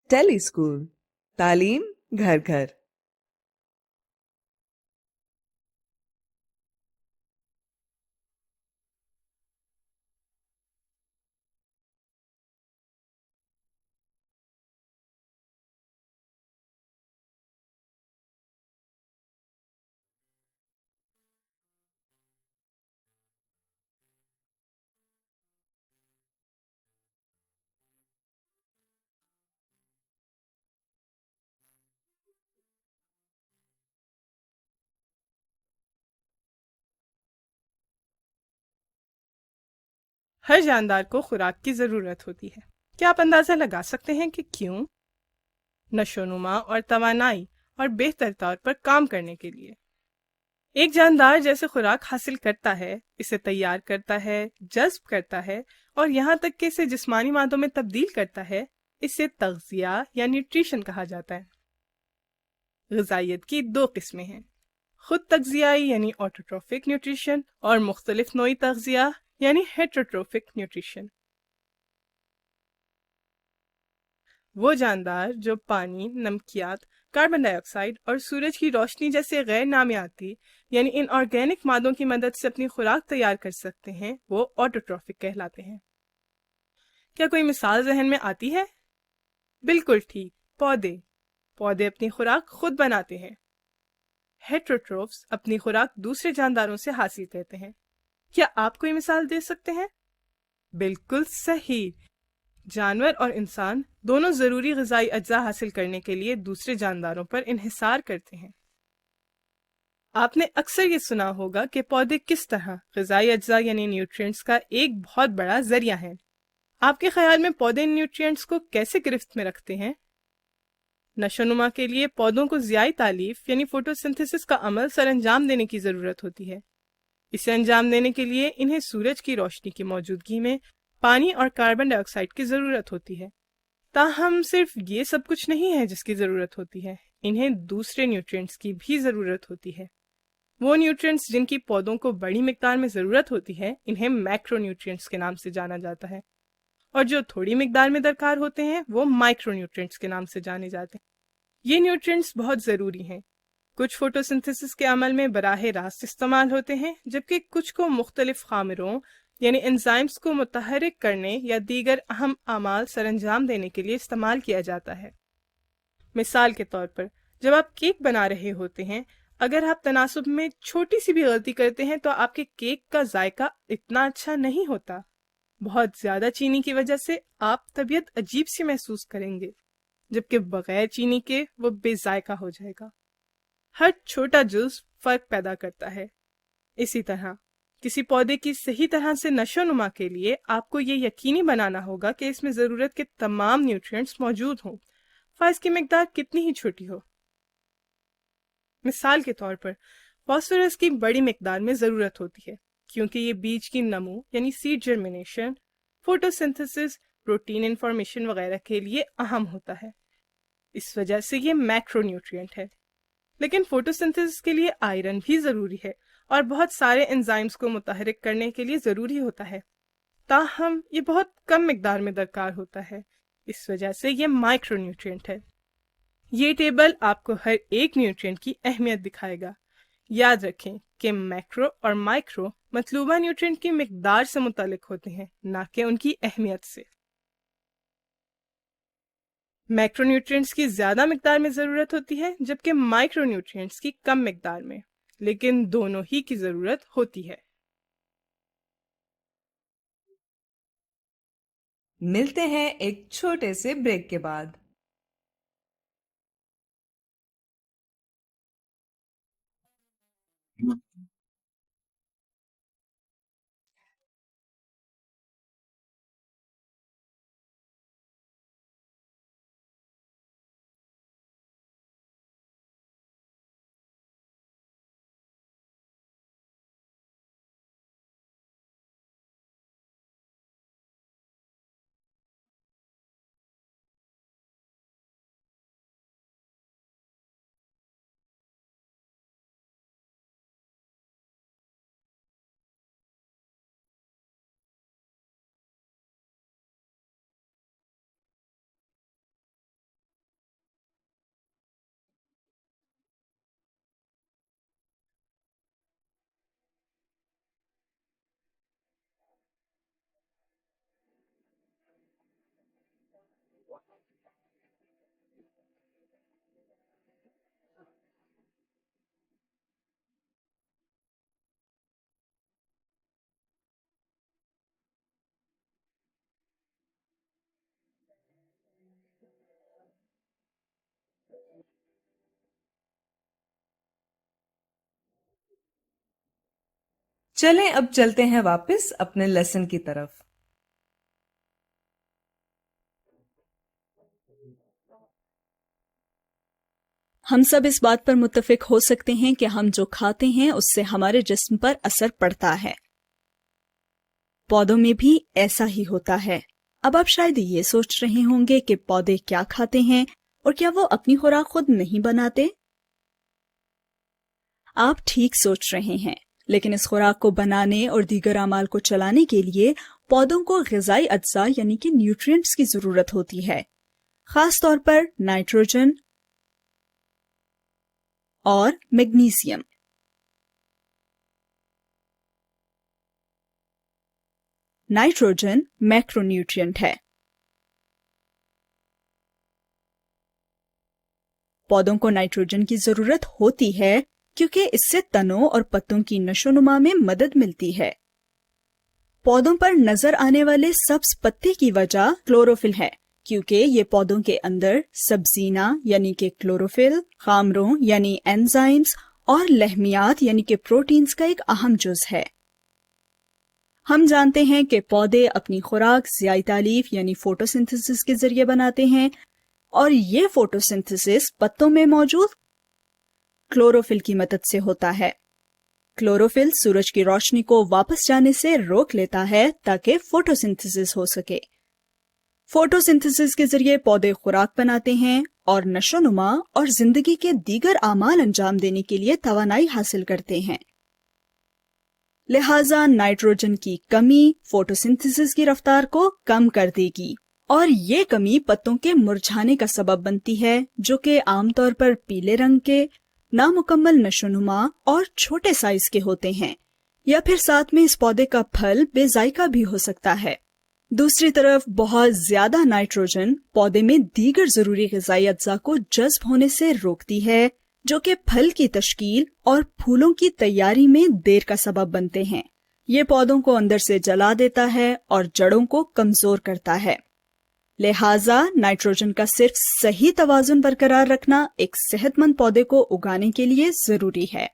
Tele school, तालीम घर घर। हर जानदार को खुराक की ज़रूरत होती है। क्या आप अंदाज़ा लगा सकते हैं कि क्यों? नशोनुमा और तवानाई और बेहतर तौर पर काम करने के लिए। एक जानदार जैसे खुराक हासिल करता है, इसे तैयार करता है, जज्ब करता है और यहाँ तक कि इसे जिस्मानी मादों में तब्दील करता है, इसे तग़ज़िया या न्यूट्रिशन कहा जाता है। ग़िज़ाइयत की दो किस्में हैं, खुद तग़ज़ियाई यानी ऑटोट्रॉफिक न्यूट्रिशन और मुख्तलिफ नोई तग़ज़िया यानी हेटरोट्रोफिक न्यूट्रिशन। वो जानदार जो पानी, नमकियात, कार्बन डाइऑक्साइड और सूरज की रोशनी जैसे गैर नामियाती यानी इनऑर्गेनिक मादों की मदद से अपनी खुराक तैयार कर सकते हैं, वो ऑटोट्रॉफिक कहलाते हैं। क्या कोई मिसाल जहन में आती है? बिल्कुल ठीक, पौधे। पौधे अपनी खुराक खुद बनाते हैं। हेटरोट्रोफ्स अपनी खुराक दूसरे जानदारों से हासिल करते हैं। क्या आप कोई मिसाल दे सकते हैं? बिल्कुल सही। जानवर और इंसान दोनों ज़रूरी ग़िज़ाई अज्जा हासिल करने के लिए दूसरे जानदारों पर इन्हिसार करते हैं। आपने अक्सर ये सुना होगा कि पौधे किस तरह ग़िज़ाई अज्जा यानी न्यूट्रिएंट्स का एक बहुत बड़ा ज़रिया हैं। आपके ख्याल में पौधे इन न्यूट्रिएंट्स को कैसे गिरफ्त में रखते हैं? नशोनुमा के लिए पौधों को ज़ियाई तालीफ यानी फोटोसिंथेसिस का अमल सर अंजाम देने की ज़रूरत होती है। इसे अंजाम देने के लिए इन्हें सूरज की रोशनी की मौजूदगी में पानी और कार्बन डाइऑक्साइड की ज़रूरत होती है। ताहम सिर्फ ये सब कुछ नहीं है जिसकी ज़रूरत होती है, इन्हें दूसरे न्यूट्रिएंट्स की भी ज़रूरत होती है। वो न्यूट्रिएंट्स जिनकी पौधों को बड़ी मिकदार में ज़रूरत होती है, इन्हें मैक्रो न्यूट्रिएंट्स के नाम से जाना जाता है, और जो थोड़ी मिकदार में दरकार होते हैं वो माइक्रो न्यूट्रिएंट्स के नाम से जाने जाते हैं। ये न्यूट्रिएंट्स बहुत ज़रूरी हैं। कुछ फोटोसिंथेसिस के अमल में बराह रास्त इस्तेमाल होते हैं, जबकि कुछ को मुख्तलिफ खामिरों यानी एंजाइम्स को मुतहरिक करने या दीगर अहम आमाल सरंजाम देने के लिए इस्तेमाल किया जाता है। मिसाल के तौर पर, जब आप केक बना रहे होते हैं, अगर आप तनासुब में छोटी सी भी गलती करते हैं तो आपके केक का जायका इतना अच्छा नहीं होता। बहुत ज़्यादा चीनी की वजह से आप तबीयत अजीब सी महसूस करेंगे, जबकि बगैर चीनी के वो बेजायका हो जाएगा। हर छोटा जुज़्व फ़र्क पैदा करता है। इसी तरह किसी पौधे की सही तरह से नशोनुमा के लिए आपको ये यकीनी बनाना होगा कि इसमें ज़रूरत के तमाम न्यूट्रिएंट्स मौजूद हों, ख़ास इसकी मिकदार कितनी ही छोटी हो। मिसाल के तौर पर फास्फोरस की बड़ी मिकदार में ज़रूरत होती है, क्योंकि ये बीज की नमो यानी seed germination, photosynthesis, protein information वगैरह के लिए अहम होता है। इस वजह से ये मैक्रो न्यूट्रिएंट है। लेकिन फोटोसिंथेसिस के लिए आयरन भी ज़रूरी है और बहुत सारे एंजाइम्स को मुतहरिक करने के लिए ज़रूरी होता है। ताहम ये बहुत कम मिकदार में दरकार होता है, इस वजह से ये माइक्रो न्यूट्रिएंट है। ये टेबल आपको हर एक न्यूट्रिएंट की अहमियत दिखाएगा। याद रखें कि मैक्रो और माइक्रो मतलूबा न्यूट्रिएंट की मिकदार से मुतालिक होते हैं, ना कि उनकी अहमियत से। मैक्रोन्यूट्रिएंट्स की ज़्यादा मिकदार में ज़रूरत होती है, जबकि माइक्रोन्यूट्रिएंट्स की कम मिकदार में, लेकिन दोनों ही की ज़रूरत होती है। मिलते हैं एक छोटे से ब्रेक के बाद। चलें अब चलते हैं वापस अपने लेसन की तरफ। हम सब इस बात पर मुत्तफिक हो सकते हैं कि हम जो खाते हैं उससे हमारे जिस्म पर असर पड़ता है। पौधों में भी ऐसा ही होता है। अब आप शायद ये सोच रहे होंगे कि पौधे क्या खाते हैं और क्या वो अपनी खुराक खुद नहीं बनाते? आप ठीक सोच रहे हैं, लेकिन इस खुराक को बनाने और दीगर अमाल को चलाने के लिए पौधों को ग़िज़ाई अज्जा यानी कि न्यूट्रिएंट्स की जरूरत होती है, खास तौर पर नाइट्रोजन और मैग्नीशियम। नाइट्रोजन मैक्रोन्यूट्रिएंट है। पौधों को नाइट्रोजन की जरूरत होती है क्योंकि इससे तनों और पत्तों की नशोनुमा में मदद मिलती है। पौधों पर नजर आने वाले सब्ज पत्ते की वजह क्लोरोफिल है, क्योंकि ये पौधों के अंदर सब्जीना यानी कि क्लोरोफिल, खामरों यानी एंजाइम्स और लहमियात यानी कि प्रोटीन्स का एक अहम जुज है। हम जानते हैं कि पौधे अपनी खुराक ज़ियाई तालीफ यानी फोटोसिंथेसिस के जरिए बनाते हैं, और ये फोटोसिंथेसिस पत्तों में मौजूद क्लोरोफिल की मदद से होता है। क्लोरोफिल सूरज की रोशनी को वापस जाने से रोक लेता है ताकि फोटोसिंथेसिस हो सके। फोटोसिंथेसिस के जरिए पौधे खुराक बनाते हैं और नशोनुमा और जिंदगी के दीगर आमाल अंजाम देने के लिए तवानाई हासिल करते हैं। लिहाजा नाइट्रोजन की कमी फोटोसिंथेसिस की रफ्तार को कम कर देगी, और ये कमी पत्तों के मुरझाने का सबब बनती है, जो कि आमतौर पर पीले रंग के, नामुकम्मल नशोनुमा और छोटे साइज के होते हैं, या फिर साथ में इस पौधे का फल बेजायका भी हो सकता है। दूसरी तरफ बहुत ज्यादा नाइट्रोजन पौधे में दीगर जरूरी ग़िज़ाई अज्जा को जज्ब होने से रोकती है, जो कि फल की तश्कील और फूलों की तैयारी में देर का सबब बनते हैं। ये पौधों को अंदर से जला देता है और जड़ों को कमजोर करता है। लिहाजा नाइट्रोजन का सिर्फ सही तवाजुन बरकरार रखना एक सेहतमंद पौधे को उगाने के लिए जरूरी है।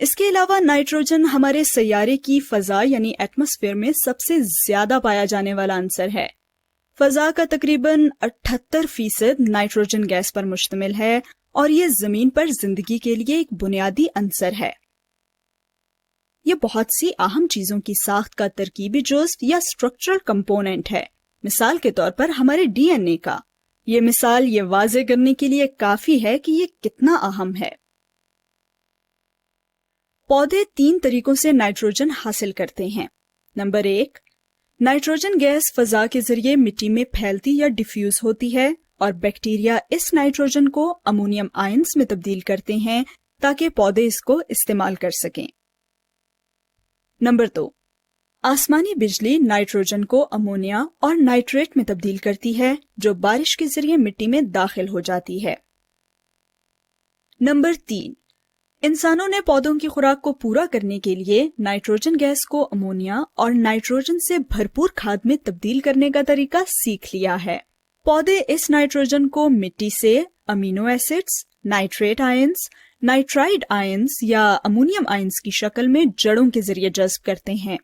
इसके अलावा नाइट्रोजन हमारे सैयारे की फजा यानी एटमॉस्फेयर में सबसे ज्यादा पाया जाने वाला अंसर है। फजा का तकरीबन 78% नाइट्रोजन गैस पर मुश्तमिल है, और ये जमीन पर जिंदगी के लिए एक बुनियादी अंसर है। ये बहुत सी अहम चीजों की साख्त का तरकीबी जुज़ या स्ट्रक्चरल कंपोनेंट है। मिसाल के तौर पर हमारे डीएनए का। ये मिसाल ये वाज़े करने के लिए काफी है कि ये कितना अहम है। पौधे 3 तरीकों से नाइट्रोजन हासिल करते हैं। नंबर 1, नाइट्रोजन गैस फजा के जरिए मिट्टी में फैलती या डिफ्यूज होती है, और बैक्टीरिया इस नाइट्रोजन को अमोनियम आयंस में तब्दील करते हैं ताकि पौधे इसको इस्तेमाल कर सकें। नंबर 2, आसमानी बिजली नाइट्रोजन को अमोनिया और नाइट्रेट में तब्दील करती है, जो बारिश के जरिए मिट्टी में दाखिल हो जाती है। नंबर 3, इंसानों ने पौधों की खुराक को पूरा करने के लिए नाइट्रोजन गैस को अमोनिया और नाइट्रोजन से भरपूर खाद में तब्दील करने का तरीका सीख लिया है। पौधे इस नाइट्रोजन को मिट्टी से amino acids, nitrate ions, nitride ions या अमोनियम आयंस की शक्ल में जड़ों के जरिए जज्ब करते हैं।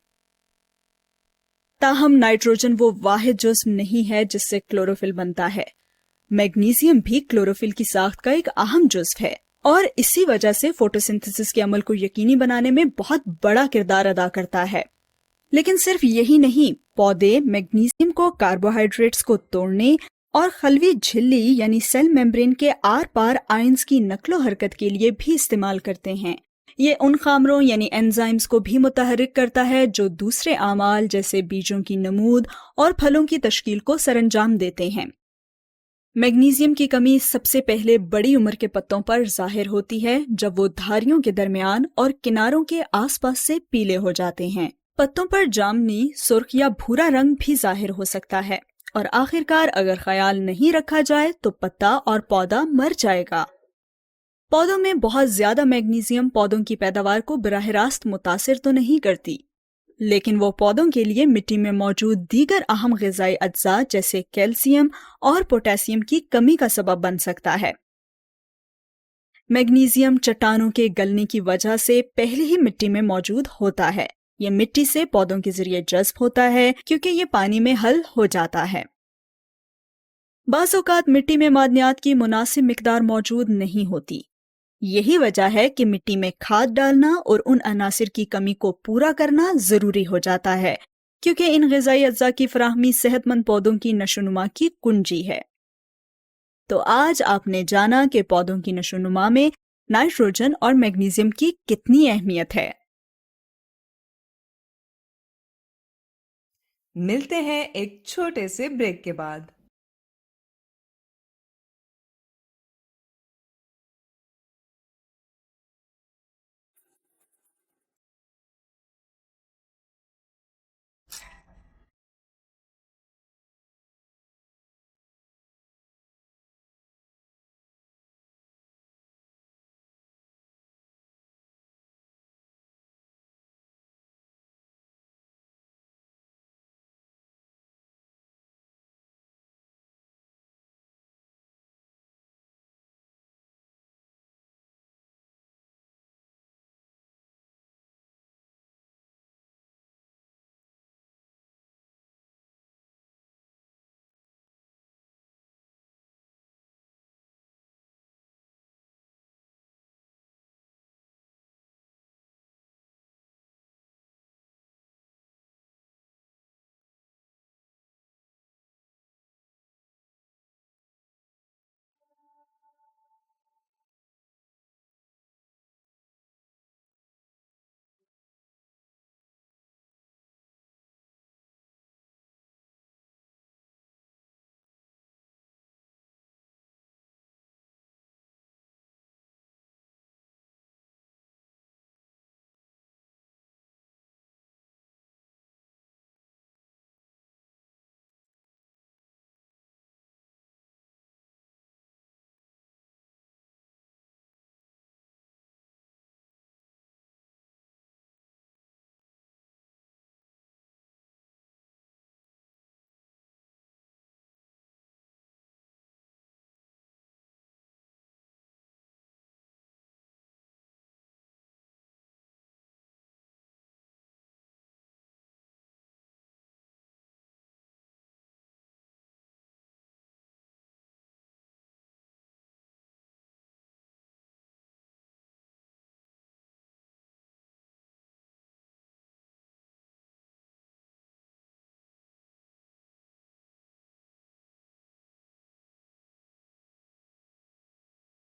ताहम नाइट्रोजन वो वाहिद जुज़्व नहीं है जिससे क्लोरोफिल बनता है। मैग्नीशियम भी क्लोरोफिल की साख्त का एक अहम जुज़्व है, और इसी वजह से फोटोसिंथेसिस के अमल को यकीनी बनाने में बहुत बड़ा किरदार अदा करता है। लेकिन सिर्फ यही नहीं, पौधे मैग्नीशियम को कार्बोहाइड्रेट्स को तोड़ने और खलवी झिल्ली यानी सेल मेम्ब्रेन के आर पार आयंस की नकलो हरकत के लिए भी इस्तेमाल करते हैं। ये उन खामरों यानी एंजाइम्स को भी मुतहर्रिक करता है जो दूसरे आमाल जैसे बीजों की नमूद और फलों की तश्कील को सरंजाम देते हैं। मैग्नीशियम की कमी सबसे पहले बड़ी उम्र के पत्तों पर जाहिर होती है, जब वो धारियों के दरमियान और किनारों के आसपास से पीले हो जाते हैं। पत्तों पर जामनी, सुर्ख या भूरा रंग भी जाहिर हो सकता है, اور آخرکار اگر خیال نہیں رکھا جائے تو پتا اور پودا مر جائے گا۔ پودوں میں بہت زیادہ میگنیزیم پودوں کی پیداوار کو براہ راست متاثر تو نہیں کرتی، لیکن وہ پودوں کے لیے مٹی میں موجود دیگر اہم غذائی اجزاء جیسے کیلشیم اور پوٹاسیم کی کمی کا سبب بن سکتا ہے۔ میگنیزیم چٹانوں کے گلنے کی وجہ سے پہلے ہی مٹی میں موجود ہوتا ہے۔ یہ مٹی سے پودوں کے ذریعے جذب ہوتا ہے کیونکہ یہ پانی میں حل ہو جاتا ہے۔ بعض اوقات مٹی میں معدنیات کی مناسب مقدار موجود نہیں ہوتی۔ یہی وجہ ہے کہ مٹی میں کھاد ڈالنا اور ان عناصر کی کمی کو پورا کرنا ضروری ہو جاتا ہے، کیونکہ ان غذائی اجزاء کی فراہمی صحت مند پودوں کی نشوونما کی کنجی ہے۔ تو آج آپ نے جانا کہ پودوں کی نشوونما میں نائٹروجن اور میگنیزیم کی کتنی اہمیت ہے۔ ملتے ہیں ایک چھوٹے سے بریک کے بعد۔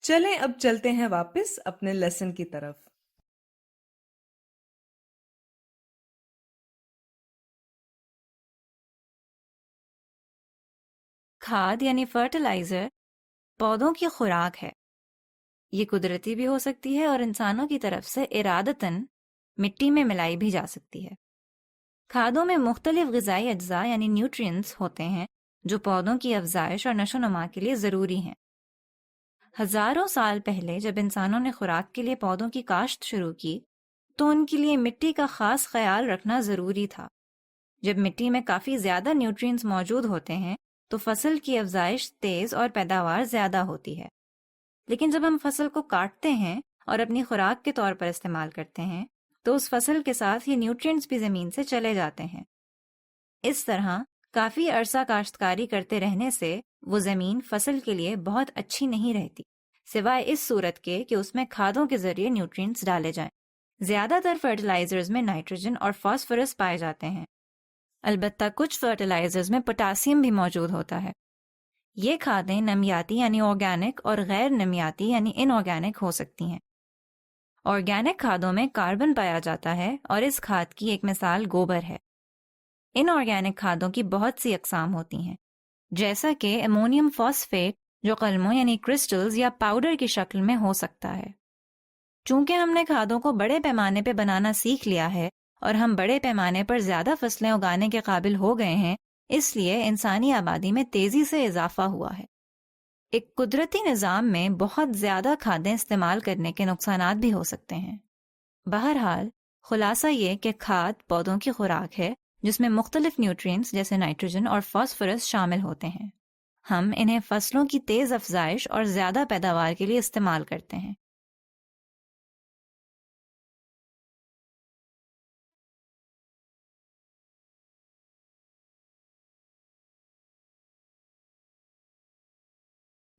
چلیں اب چلتے ہیں واپس اپنے لیسن کی طرف۔ کھاد یعنی فرٹیلائزر پودوں کی خوراک ہے۔ یہ قدرتی بھی ہو سکتی ہے اور انسانوں کی طرف سے ارادتاً مٹی میں ملائی بھی جا سکتی ہے۔ کھادوں میں مختلف غذائی اجزاء یعنی نیوٹرینٹس ہوتے ہیں جو پودوں کی افزائش اور نشو و نما کے لیے ضروری ہیں۔ ہزاروں سال پہلے جب انسانوں نے خوراک کے لیے پودوں کی کاشت شروع کی تو ان کے لیے مٹی کا خاص خیال رکھنا ضروری تھا۔ جب مٹی میں کافی زیادہ نیوٹرینٹس موجود ہوتے ہیں تو فصل کی افزائش تیز اور پیداوار زیادہ ہوتی ہے، لیکن جب ہم فصل کو کاٹتے ہیں اور اپنی خوراک کے طور پر استعمال کرتے ہیں تو اس فصل کے ساتھ یہ نیوٹرینٹس بھی زمین سے چلے جاتے ہیں۔ اس طرح کافی عرصہ کاشتکاری کرتے رہنے سے وہ زمین فصل کے لیے بہت اچھی نہیں رہتی، سوائے اس صورت کے کہ اس میں کھادوں کے ذریعے نیوٹرینٹس ڈالے جائیں۔ زیادہ تر فرٹیلائزرز میں نائٹروجن اور فاسفورس پائے جاتے ہیں، البتہ کچھ فرٹیلائزرز میں پوٹاسیم بھی موجود ہوتا ہے۔ یہ کھادیں نمیاتی یعنی آرگینک اور غیر نمیاتی یعنی ان آرگینک ہو سکتی ہیں۔ آرگینک کھادوں میں کاربن پایا جاتا ہے اور اس کھاد کی ایک مثال گوبر ہے۔ ان آرگینک کھادوں کی بہت سی اقسام ہوتی ہیں، جیسا کہ امونیم فاسفیٹ جو قلموں یعنی کرسٹلز یا پاؤڈر کی شکل میں ہو سکتا ہے۔ چونکہ ہم نے کھادوں کو بڑے پیمانے پہ بنانا سیکھ لیا ہے اور ہم بڑے پیمانے پر زیادہ فصلیں اگانے کے قابل ہو گئے ہیں، اس لیے انسانی آبادی میں تیزی سے اضافہ ہوا ہے۔ ایک قدرتی نظام میں بہت زیادہ کھادیں استعمال کرنے کے نقصانات بھی ہو سکتے ہیں۔ بہرحال خلاصہ یہ کہ کھاد پودوں کی خوراک ہے جس میں مختلف نیوٹرینٹس جیسے نائٹروجن اور فاسفورس شامل ہوتے ہیں۔ ہم انہیں فصلوں کی تیز افزائش اور زیادہ پیداوار کے لیے استعمال کرتے ہیں۔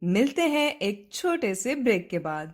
ملتے ہیں ایک چھوٹے سے بریک کے بعد۔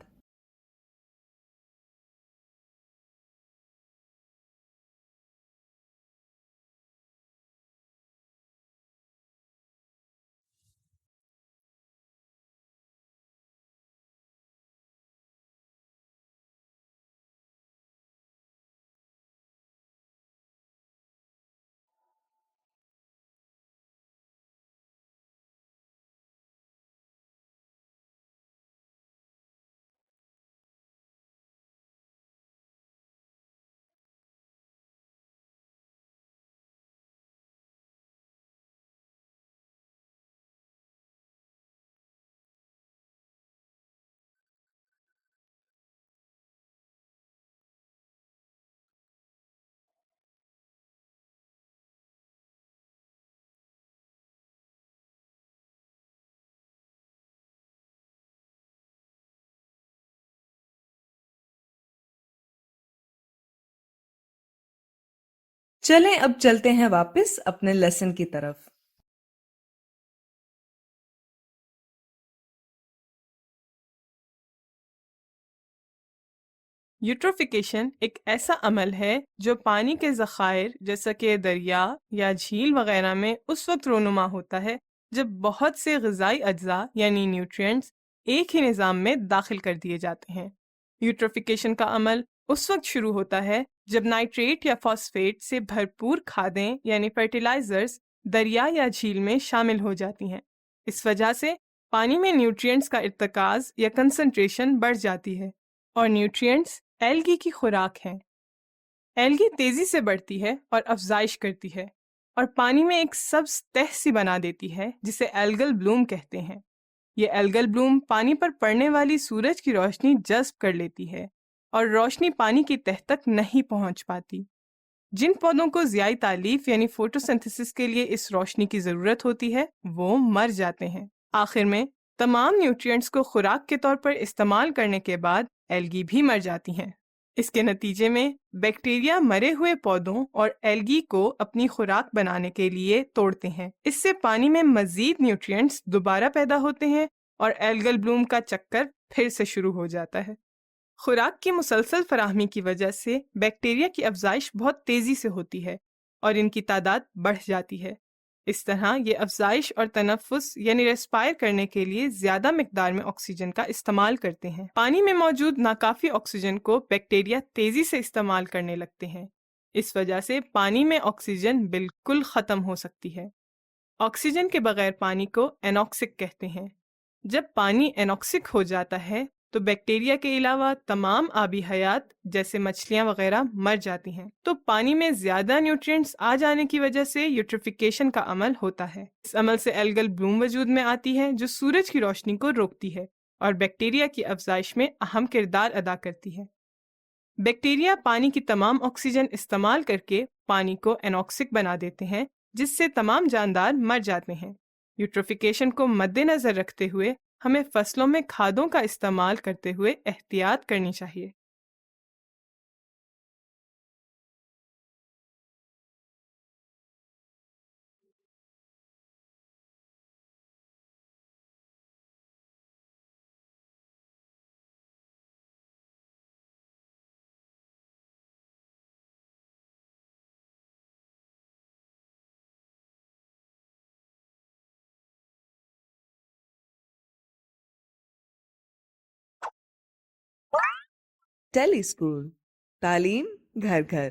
چلیں اب چلتے ہیں واپس اپنے لیسن کی طرف۔ یوٹروفیکیشن ایک ایسا عمل ہے جو پانی کے ذخائر جیسا کہ دریا یا جھیل وغیرہ میں اس وقت رونما ہوتا ہے جب بہت سے غذائی اجزاء یعنی نیوٹرینٹس ایک ہی نظام میں داخل کر دیے جاتے ہیں۔ یوٹروفیکیشن کا عمل اس وقت شروع ہوتا ہے جب نائٹریٹ یا فاسفیٹ سے بھرپور کھادیں یعنی فرٹیلائزرز دریا یا جھیل میں شامل ہو جاتی ہیں۔ اس وجہ سے پانی میں نیوٹرینٹس کا ارتکاز یا کنسنٹریشن بڑھ جاتی ہے، اور نیوٹرینٹس ایلگی کی خوراک ہیں۔ ایلگی تیزی سے بڑھتی ہے اور افزائش کرتی ہے اور پانی میں ایک سبز تہ سی بنا دیتی ہے جسے ایلگل بلوم کہتے ہیں۔ یہ ایلگل بلوم پانی پر پڑنے والی سورج کی روشنی جذب کر لیتی ہے اور روشنی پانی کی تہ تک نہیں پہنچ پاتی۔ جن پودوں کو ضیائی تالیف یعنی فوٹوسنتھسس کے لیے اس روشنی کی ضرورت ہوتی ہے وہ مر جاتے ہیں۔ آخر میں تمام نیوٹرینٹس کو خوراک کے طور پر استعمال کرنے کے بعد ایلگی بھی مر جاتی ہیں۔ اس کے نتیجے میں بیکٹیریا مرے ہوئے پودوں اور ایلگی کو اپنی خوراک بنانے کے لیے توڑتے ہیں۔ اس سے پانی میں مزید نیوٹرینٹس دوبارہ پیدا ہوتے ہیں اور ایلگل بلوم کا چکر پھر سے شروع ہو جاتا ہے۔ خوراک کی مسلسل فراہمی کی وجہ سے بیکٹیریا کی افزائش بہت تیزی سے ہوتی ہے اور ان کی تعداد بڑھ جاتی ہے۔ اس طرح یہ افزائش اور تنفس یعنی ریسپائر کرنے کے لیے زیادہ مقدار میں آکسیجن کا استعمال کرتے ہیں۔ پانی میں موجود ناکافی آکسیجن کو بیکٹیریا تیزی سے استعمال کرنے لگتے ہیں۔ اس وجہ سے پانی میں آکسیجن بالکل ختم ہو سکتی ہے۔ آکسیجن کے بغیر پانی کو اناکسک کہتے ہیں۔ جب پانی اناکسک ہو جاتا ہے تو بیکٹیریا کے علاوہ تمام آبی حیات جیسے مچھلیاں وغیرہ مر جاتی ہیں۔ تو پانی میں زیادہ نیوٹرینٹس آ جانے کی وجہ سے یوٹریفیکیشن کا عمل ہوتا ہے۔ اس عمل سے ایلگل بلوم وجود میں آتی ہے جو سورج کی روشنی کو روکتی ہے اور بیکٹیریا کی افزائش میں اہم کردار ادا کرتی ہے۔ بیکٹیریا پانی کی تمام آکسیجن استعمال کر کے پانی کو اناکسک بنا دیتے ہیں جس سے تمام جاندار مر جاتے ہیں۔ یوٹریفیکیشن کو مد نظر رکھتے ہوئے ہمیں فصلوں میں کھادوں کا استعمال کرتے ہوئے احتیاط کرنی چاہیے۔ ٹیلی اسکول، تعلیم گھر گھر۔